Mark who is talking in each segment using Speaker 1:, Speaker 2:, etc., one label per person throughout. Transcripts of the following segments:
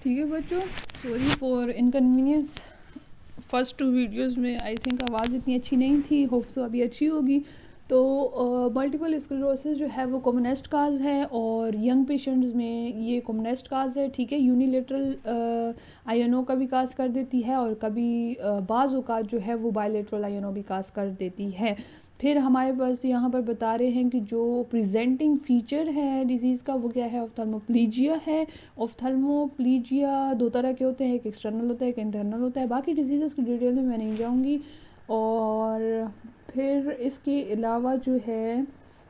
Speaker 1: ठीक है बच्चों, sorry for inconvenience. First two videos में आई थिंक आवाज़ इतनी अच्छी नहीं थी, होप सो अभी अच्छी होगी। तो मल्टीपल स्क्लेरोसिस जो है वो कॉमनेस्ट काज है और यंग पेशेंट्स में ये कॉमनेस्ट काज है। ठीक है, यूनिलेटरल आयनों का भी काज कर देती है और कभी बाज़ औक़ात जो है वो बायलेटरल आयनों भी काज कर देती है। फिर हमारे पास यहाँ पर बता रहे हैं कि जो प्रेजेंटिंग फीचर है डिजीज़ का वो क्या है, ऑफ्थल्मोप्लीजिया है। ऑफ्थल्मोप्लीजिया दो तरह के होते हैं, एक एक्सटर्नल होता है, एक इंटरनल होता है। बाकी डिजीज़ की डिटेल में मैं नहीं जाऊँगी। और फिर इसके अलावा जो है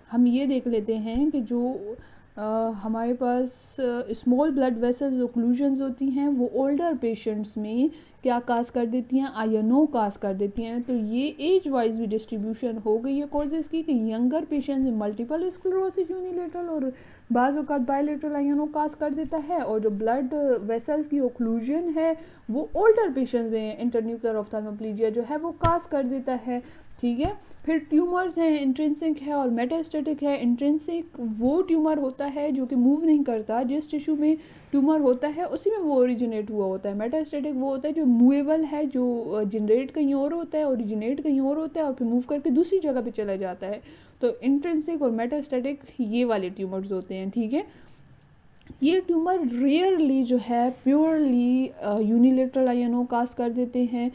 Speaker 1: हम ये देख लेते हैं कि जो हमारे पास स्मॉल ब्लड वेसल्स ओक्लूजन्स होती हैं वो ओल्डर पेशेंट्स में क्या काज कर देती हैं, आयनों काज कर देती हैं। तो ये एज वाइज भी डिस्ट्रीब्यूशन हो गई है कॉजेज़ की कि यंगर पेशेंट्स में मल्टीपल स्क्लेरोसिस यूनिलेटरल और बाज़ औक़ात बायलेटरल आयनों काज कर देता है, और जो ब्लड वेसल्स की ओक्लूजन है वो ओल्डर पेशेंट्स में इंटरन्यूक्लियर ऑफ्थल्मोप्लीजिया जो है वो काज कर देता है। ठीक है, फिर ट्यूमर्स हैं, इंट्रिंसिक है और मेटास्टेटिक है। इंट्रिंसिक वो ट्यूमर होता है जो कि मूव नहीं करता, जिस टिश्यू में ट्यूमर होता है उसी में वो ओरिजिनेट हुआ होता है। मेटास्टेटिक वो होता है जो मूवेबल है, जो जनरेट कहीं और होता है, ओरिजिनेट कहीं और होता है और फिर मूव करके दूसरी जगह पे चला जाता है। तो इंट्रिंसिक और मेटास्टेटिक ये वाले ट्यूमर्स होते हैं। ठीक है, ये ट्यूमर रेयरली जो है प्योरली यूनिलेटरल आयनों काज कर देते हैं।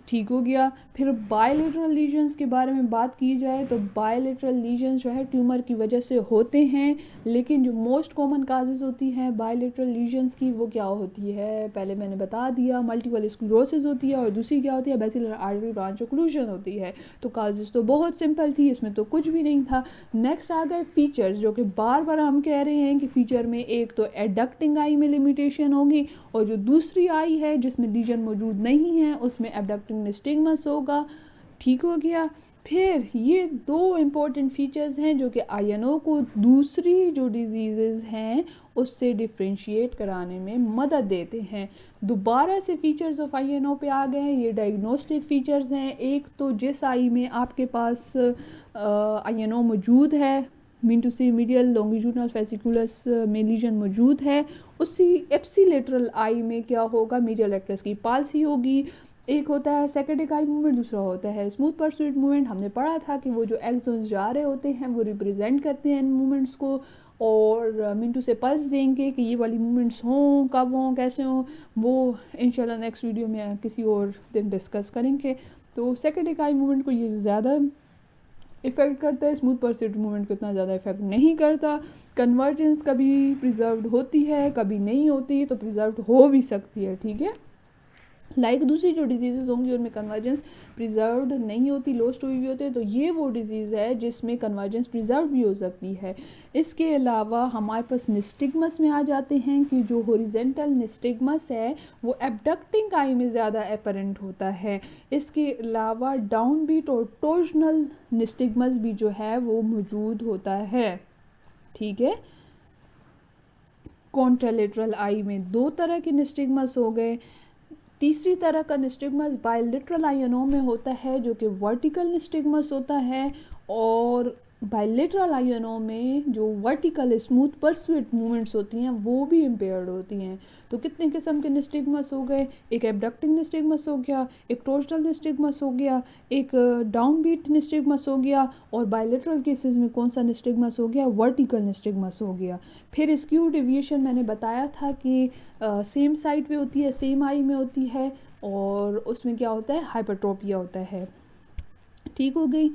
Speaker 1: ठीक हो गया। फिर बायलेटरल लीजन्स के बारे में बात की जाए तो बायलेटरल लीजन्स जो है ट्यूमर की वजह से होते हैं, लेकिन जो मोस्ट कॉमन काजेज़ होती हैं बायलेटरल लीजन्स की वो क्या होती है, पहले मैंने बता दिया, मल्टीपल स्क्लेरोसिस होती है और दूसरी क्या होती है, बेसिलर आर्टरी ब्रांच ओक्लूजन होती है। तो काजेज़ तो बहुत सिंपल थी, इसमें तो कुछ भी नहीं था। नेक्स्ट आ गए फीचर्स, जो कि बार बार हम कह रहे हैं कि फीचर में एक तो एडक्टिंग आई में लिमिटेशन होगी और जो दूसरी आई है जिसमें लीजन मौजूद नहीं है उसमें एबडक्टिंग निस्टिग्मस होगा। ठीक हो गया। फिर ये दो इम्पॉर्टेंट फीचर्स हैं जो कि आयनों को दूसरी जो डिजीज़ हैं उससे डिफ्रेंशिएट कराने में मदद देते हैं। दोबारा से फीचर्स ऑफ आयनों पे आ गए हैं, ये डायग्नोस्टिक फीचर्स हैं। एक तो जिस आई में आपके पास आयनों मौजूद है, mean to see medial longitudinal fasciculus में लीजन मौजूद है, उसी एप्सिलेटरल आई में क्या होगा, मीडियल रेक्टस की पाल्सी होगी। एक होता है सेकेंडिक आई मूवमेंट, दूसरा होता है स्मूथ परस्यूट मूवमेंट। हमने पढ़ा था कि वो जो एक्सोन्स जा रहे होते हैं वो रिप्रेजेंट करते हैं इन मूवमेंट्स को, और मिंटू से पल्स देंगे कि ये वाली मूवमेंट्स हों, कब हों, कैसे हों, वो इंशाल्लाह नेक्स्ट वीडियो में किसी और दिन डिस्कस करेंगे। तो सेकेंडिक आई मूवमेंट को ये ज़्यादा इफ़ेक्ट करता है, स्मूथ परस्यूट मूवमेंट को इतना ज़्यादा इफेक्ट नहीं करता। कन्वर्जेंस कभी प्रिजर्व्ड होती है, कभी नहीं होती, तो प्रिजर्व्ड हो भी सकती है। ठीक है, लाइक दूसरी जो डिजीज़ होंगी उनमें कन्वर्जेंस प्रिजर्व्ड नहीं होती, लॉस्ट हुई भी होती है। तो ये वो डिजीज़ है जिसमें कन्वर्जेंस प्रिजर्व भी हो सकती है। इसके अलावा हमारे पास निस्टिग्मस में आ जाते हैं कि जो हॉरिजेंटल निस्टिग्मस है वो एबडक्टिंग आई में ज़्यादा एपरेंट होता है। इसके अलावा डाउन बीट और टोर्जनल निस्टिग्मस भी जो है वो मौजूद होता है। ठीक है, कॉन्ट्रालेटरल आई में दो तरह के निस्टिग्मस हो गए। तीसरी तरह का निस्टिग्मस बायलेटरल आयनों में होता है जो कि वर्टिकल निस्टिग्मस होता है, और बायलेटरल आयनों में जो वर्टिकल स्मूथ परस्यूट मूवमेंट्स होती हैं वो भी इम्पेयर्ड होती हैं। तो कितने किस्म के निस्टिग्मस हो गए, एक एबडक्टिंग निस्टिग्मस हो गया, एक टोर्जनल निस्टिग्मस हो गया, एक डाउन बीट निस्टिग्मस हो गया, और बायलेटरल केसेस में कौन सा निस्टिग्मस हो गया, वर्टिकल निस्टिग्मस हो गया। फिर स्क्यू डेविएशन मैंने बताया था कि सेम साइड पे होती है, सेम आई में होती है, और उसमें क्या होता है, हाइपरट्रोपिया होता है। ठीक हो गई।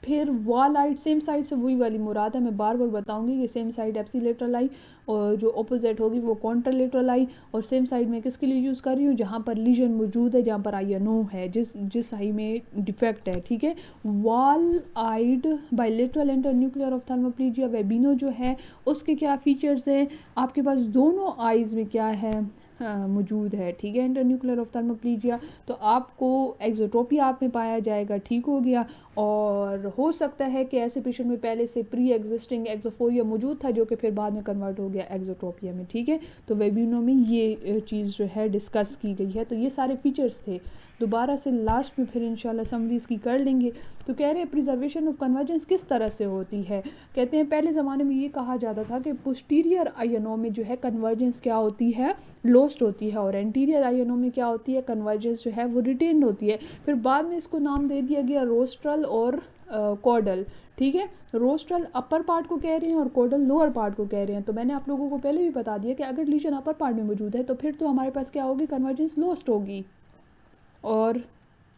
Speaker 1: फिर वॉल आइट, सेम साइड से वही वाली मुराद है, मैं बार बार बताऊंगी कि सेम साइड एप्सिलेटरल आई और जो ऑपोजिट होगी वो कॉन्ट्रालेटरल आई। और सेम साइड में किसके लिए यूज़ कर रही हूँ, जहाँ पर लीजन मौजूद है, जहाँ पर आयनो है, जिस आई में डिफेक्ट है। ठीक है, वॉल आइड बायलेटरल इंटरन्यूक्लियर ऑफ्थल्मोप्लीजिया वेबिनो जो है उसके क्या फीचर्स हैं, आपके पास दोनों आइज़ में क्या है, मौजूद है, ठीक है, इंटरन्यूक्लियर ऑफ्थाल्मोप्लेजिया, तो आपको एक्सोट्रोपिया आप में पाया जाएगा, ठीक हो गया। और हो सकता है कि ऐसे पेशेंट में पहले से प्री एग्जिस्टिंग एक्सोफोरिया मौजूद था जो कि फिर बाद में कन्वर्ट हो गया एक्सोट्रोपिया में, ठीक है। तो वेबिनो में ये चीज़ जो है डिस्कस की गई है। तो ये सारे फीचर्स थे। दोबारा से लास्ट में फिर इंशाल्लाह समरी इसकी कर लेंगे। तो कह रहे हैं प्रिजर्वेशन ऑफ कन्वर्जेंस किस तरह से होती है। कहते हैं पहले ज़माने में ये कहा जाता था कि पोस्टीरियर आयनों में जो है कन्वर्जेंस क्या होती है, लॉस्ट होती है, और एंटीरियर आयनों में क्या होती है, कन्वर्जेंस जो है वो रिटेन्ड होती है। फिर बाद में इसको नाम दे दिया गया रोस्ट्रल और कॉडल, ठीक है। रोस्ट्रल अपर पार्ट को कह रहे हैं और कॉडल लोअर पार्ट को कह रहे हैं। तो मैंने आप लोगों को पहले भी बता दिया कि अगर लीजन अपर पार्ट में मौजूद है तो फिर तो हमारे पास क्या होगी, कन्वर्जेंस लॉस्ट होगी और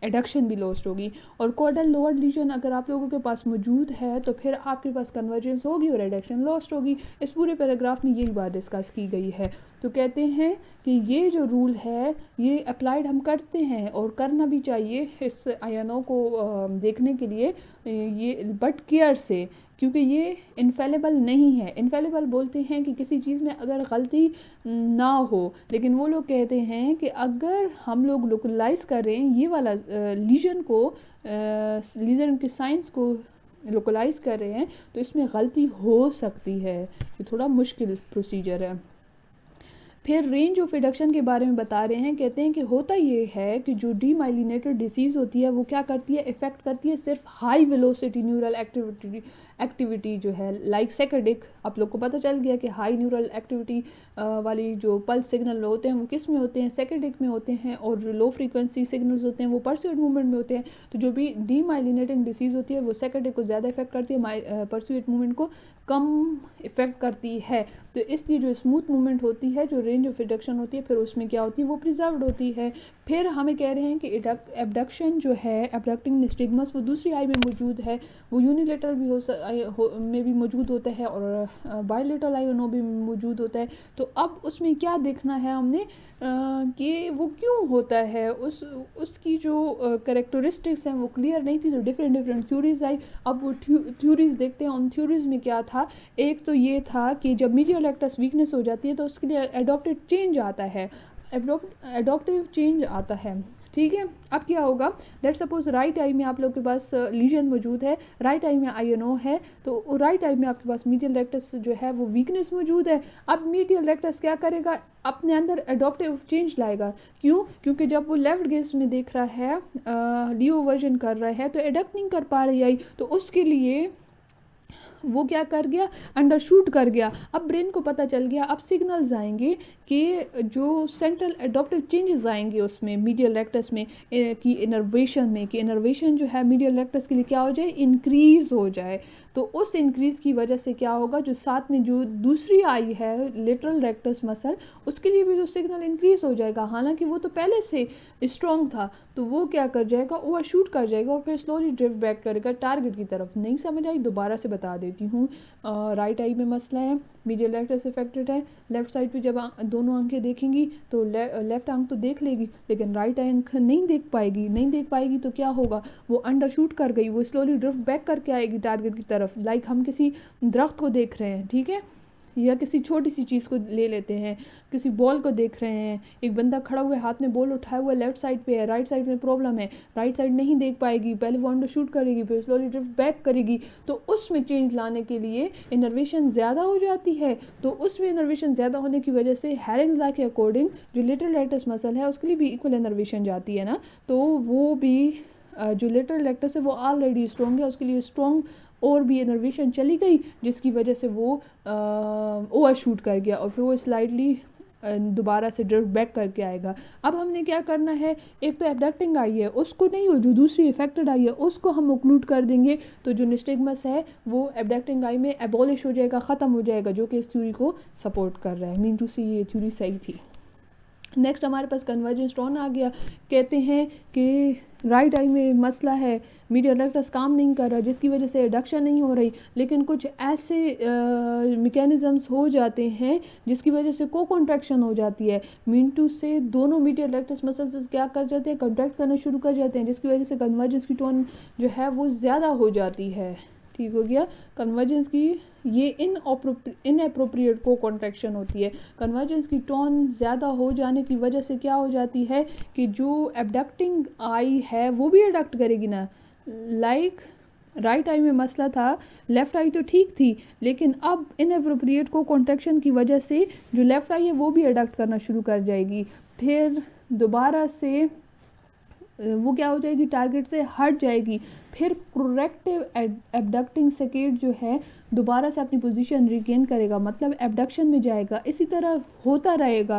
Speaker 1: एडक्शन भी लॉस्ट होगी। और कॉडल लोअर लीजन अगर आप लोगों के पास मौजूद है तो फिर आपके पास कन्वर्जेंस होगी और एडक्शन लॉस्ट होगी। इस पूरे पैराग्राफ में यही बात डिस्कस की गई है। तो कहते हैं कि ये जो रूल है ये अप्लाइड हम करते हैं और करना भी चाहिए इस आयनों को देखने के लिए, ये बट केयर से, क्योंकि ये इनफेलेबल नहीं है। इनफेलेबल बोलते हैं कि किसी चीज़ में अगर गलती ना हो, लेकिन वो लोग कहते हैं कि अगर हम लोग लोकलाइज कर रहे हैं ये वाला लीजन को, लीजन के साइंस को लोकलाइज कर रहे हैं तो इसमें गलती हो सकती है। ये थोड़ा मुश्किल प्रोसीजर है। फिर रेंज ऑफ रिडक्शन के बारे में बता रहे हैं। कहते हैं कि होता ये है कि जो डीमाइलिनेटेड डिसीज़ होती है वो क्या करती है, इफ़ेक्ट करती है सिर्फ हाई वेलोसिटी न्यूरल एक्टिविटी जो है, लाइक सेकेडिक। आप लोग को पता चल गया कि हाई न्यूरल एक्टिविटी वाली जो पल्स सिग्नल होते हैं वो किस में होते हैं, सेकेडिक में होते हैं, और जो लो फ्रीक्वेंसी सिग्नल्स होते हैं वो परस्यूएट मूवमेंट में होते हैं। तो जो भी डीमाइलिनेटिंग डिसीज़ होती है वो सेकेडिक को ज़्यादा इफेक्ट करती है, परस्यूएट मूवमेंट को कम इफेक्ट करती है। तो इसलिए जो स्मूथ मूवमेंट होती है, जो रेंज ऑफ रिडक्शन होती है, फिर उसमें क्या होती है, वो प्रिजर्व्ड होती है। फिर हमें कह रहे हैं कि एबडक्शन जो है, एबडक्टिंग निस्टिग्मस, वो दूसरी आई में मौजूद है, वो यूनिलेटरल भी में भी मौजूद होता है और बायलेटरल आई भी मौजूद होता है। तो अब उसमें क्या देखना है हमने कि वो क्यों होता है, उसकी जो करेक्टरिस्टिक्स हैं वो क्लियर नहीं थी, तो डिफरेंट थ्योरीज आई। अब वो थ्योरीज देखते हैं। उन थ्योरीज में क्या था, एक तो ये था कि जब मीडियल एक्टस वीकनेस हो जाती है तो उसके लिए एडॉप्टेड चेंज आता है, एडॉप्टिव चेंज आता है, ठीक है। अब क्या होगा, लेट्स सपोज राइट आई में आप लोग के पास लीजन मौजूद है, राइट आई में आईएनओ है, तो राइट आई में आपके पास मीडियल रेक्टस जो है वो वीकनेस मौजूद है। अब मीडियल रेक्टस क्या करेगा, अपने अंदर एडॉप्टिव चेंज लाएगा। क्यों? क्योंकि जब वो लेफ्ट गेज में देख रहा है, लियो वर्जन कर रहा है, तो एडप्ट नहीं कर पा रही आई, तो उसके लिए वो क्या कर गया, अंडरशूट कर गया। अब ब्रेन को पता चल गया, अब सिग्नल्स आएंगे कि जो सेंट्रल एडॉप्टिव चेंजेस आएंगे उसमें मीडियल रेक्टस में कि इनर्वेशन में, कि इनर्वेशन जो है मीडियल रेक्टस के लिए क्या हो जाए, इंक्रीज हो जाए। तो उस इंक्रीज की वजह से क्या होगा, जो साथ में जो दूसरी आई है लेटरल रेक्टस मसल, उसके लिए भी जो सिग्नल इंक्रीज हो जाएगा, हालांकि वो तो पहले से स्ट्रॉन्ग था, तो वो क्या कर जाएगा, ओवर शूट कर जाएगा और फिर स्लोली ड्रिफ्ट बैक करेगा टारगेट की तरफ। नहीं समझ आई, दोबारा से बता देती हूँ। राइट आई में मसला है, मीडियल रेक्टस अफेक्टेड है। लेफ्ट साइड पे जब दोनों आंखें देखेंगी तो लेफ्ट आंख तो देख लेगी, लेकिन राइट आंख नहीं देख पाएगी। नहीं देख पाएगी तो क्या होगा, वो अंडरशूट कर गई, वो स्लोली ड्रिफ्ट बैक करके आएगी टारगेट की तरफ। लाइक हम किसी दरख्त को देख रहे हैं, ठीक है, या किसी छोटी सी चीज़ को ले लेते हैं, किसी बॉल को देख रहे हैं, एक बंदा खड़ा हुआ है, हाथ में बॉल उठाया हुआ है, लेफ्ट साइड पे है, राइट साइड में प्रॉब्लम है, राइट साइड नहीं देख पाएगी, पहले वो अंडर शूट करेगी, फिर स्लोली ड्रिफ्ट बैक करेगी। तो उसमें चेंज लाने के लिए इनर्वेशन ज़्यादा हो जाती है। तो उसमें इनर्वेशन ज़्यादा होने की वजह से हैरिंग्स लॉ के अकॉर्डिंग जो लेटरल रेक्टस मसल है उसके लिए भी इक्वल इनर्वेशन जाती है ना, तो वो भी जो लेटरल रेक्टस है वो ऑलरेडी स्ट्रॉन्ग है, उसके लिए स्ट्रॉन्ग और भी इनर्वेशन चली गई, जिसकी वजह से वो ओवर शूट कर गया और फिर वो स्लाइडली दोबारा से ड्रिफ्ट बैक करके आएगा। अब हमने क्या करना है, एक तो एबडक्टिंग आई है उसको नहीं, हो जो दूसरी इफेक्टेड आई है उसको हम ओक्लूड कर देंगे, तो जो निस्टिग्मस है वो एबडक्टिंग आई में एबॉलिश हो जाएगा, ख़त्म हो जाएगा, जो कि इस थ्योरी को सपोर्ट कर रहा है। मीन टू सी ये थ्योरी सही थी। नेक्स्ट हमारे पास कन्वर्जेंस टोन आ गया। कहते हैं कि राइट आई में मसला है, मीडियल रेक्टस काम नहीं कर रहा, जिसकी वजह से एडक्शन नहीं हो रही, लेकिन कुछ ऐसे मैकेनिज़म्स हो जाते हैं जिसकी वजह से को कॉन्ट्रैक्शन हो जाती है। मीन टू से दोनों मीडियल रेक्टस मसल्स क्या कर जाते हैं, कॉन्ट्रैक्ट करना शुरू कर जाते हैं, जिसकी वजह से कन्वर्जेंस की टोन जो है वो ज़्यादा हो जाती है। ठीक हो गया। कन्वर्जेंस की ये इनएप्रोप्रिएट को कॉन्ट्रैक्शन होती है। कन्वर्जेंस की टोन ज़्यादा हो जाने की वजह से क्या हो जाती है कि जो एबडक्टिंग आई है वो भी एडक्ट करेगी ना। लाइक राइट आई में मसला था, लेफ़्ट आई तो ठीक थी, लेकिन अब इनएप्रोप्रिएट को कॉन्ट्रैक्शन की वजह से जो लेफ़्ट आई है वो भी एडक्ट करना शुरू कर जाएगी। फिर दोबारा से वो क्या हो जाएगी, टारगेट से हट जाएगी। फिर करेक्टिव एबडक्टिंग सेकेट जो है दोबारा से अपनी पोजीशन रिगेन करेगा, मतलब एबडक्शन में जाएगा। इसी तरह होता रहेगा।